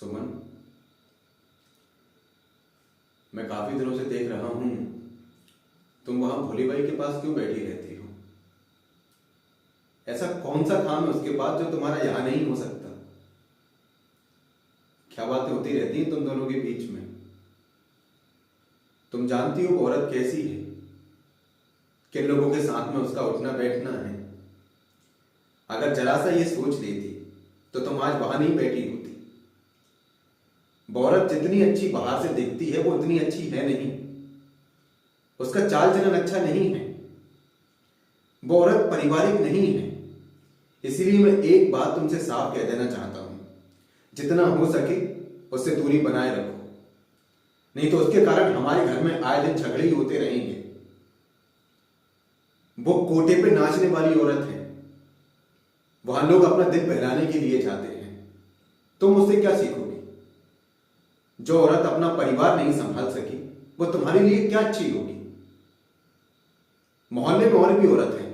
सुमन, मैं काफी दिनों से देख रहा हूं तुम वहां भोली बाई के पास क्यों बैठी रहती हो। ऐसा कौन सा काम है उसके पास जो तुम्हारा यहां नहीं हो सकता। क्या बातें होती रहती हैं तुम दोनों के बीच में। तुम जानती हो वो औरत कैसी है, किन लोगों के साथ में उसका उठना बैठना है। अगर जरा सा ये सोच लेती तो तुम आज वहां नहीं बैठी होती। वो औरत जितनी अच्छी बाहर से दिखती है वो उतनी अच्छी है नहीं। उसका चाल चलन अच्छा नहीं है। वो औरत पारिवारिक नहीं है। इसीलिए मैं एक बात तुमसे साफ कह देना चाहता हूं, जितना हो सके उससे दूरी बनाए रखो, नहीं तो उसके कारण हमारे घर में आए दिन झगड़े ही होते रहेंगे। वो कोटे पे नाचने वाली औरत है। वहां लोग अपना दिल बहलाने के लिए जाते हैं। तुम उससे क्या सीखोगी? जो औरत अपना परिवार नहीं संभाल सकी वो तुम्हारे लिए क्या अच्छी होगी। मोहल्ले में और भी औरत हैं,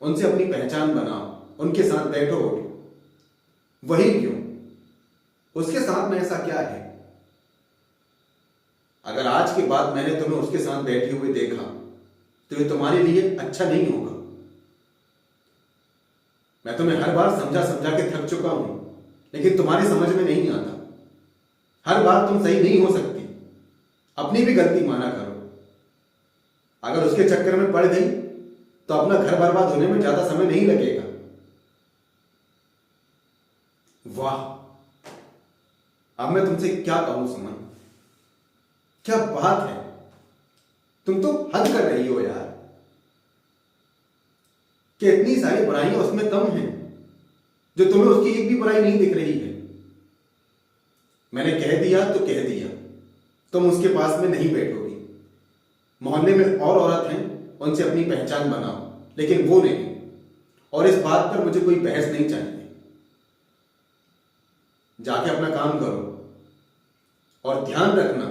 उनसे अपनी पहचान बनाओ, उनके साथ बैठो उठो। वही क्यों, उसके साथ में ऐसा क्या है? अगर आज के बाद मैंने तुम्हें उसके साथ बैठे हुए देखा तो ये तुम्हारे लिए अच्छा नहीं होगा। मैं तुम्हें हर बार समझा समझा के थक चुका हूं, लेकिन तुम्हारी समझ में नहीं आता। हर बार तुम सही नहीं हो सकती। अपनी भी गलती माना करो। अगर उसके चक्कर में पड़ गई तो अपना घर बर्बाद होने में ज्यादा समय नहीं लगेगा। वाह, अब मैं तुमसे क्या कहूं सुमन, क्या बात है। तुम तो हद कर रही हो यार। कि इतनी सारी बुराइयां उसमें कम हैं जो तुम्हें उसकी एक भी बुराई नहीं दिख रही है। मैंने कह दिया तो कह दिया, तुम उसके पास में नहीं बैठोगी। मोहल्ले में और औरत हैं, उनसे अपनी पहचान बनाओ, लेकिन वो नहीं। और इस बात पर मुझे कोई बहस नहीं चाहिए। जाके अपना काम करो और ध्यान रखना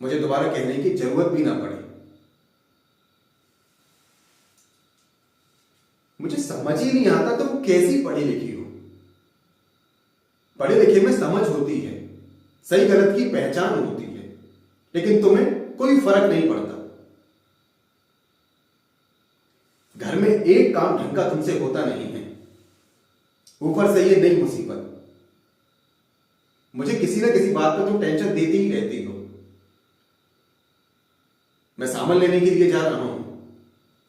मुझे दोबारा कहने की जरूरत भी ना पड़े। मुझे समझ ही नहीं आता तुम कैसी पढ़ी लिखी हो। पढ़े लिखे में समझ होती है, सही गलत की पहचान होती है, लेकिन तुम्हें कोई फर्क नहीं पड़ता। घर में एक काम ढंग का तुमसे होता नहीं है, ऊपर से ये नई मुसीबत। मुझे किसी ना किसी बात पर तुम टेंशन देती ही रहती हो। मैं सामान लेने के लिए जा रहा हूं,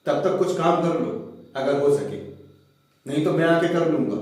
तब तक कुछ काम कर लो अगर हो सके, नहीं तो मैं आके कर लूंगा।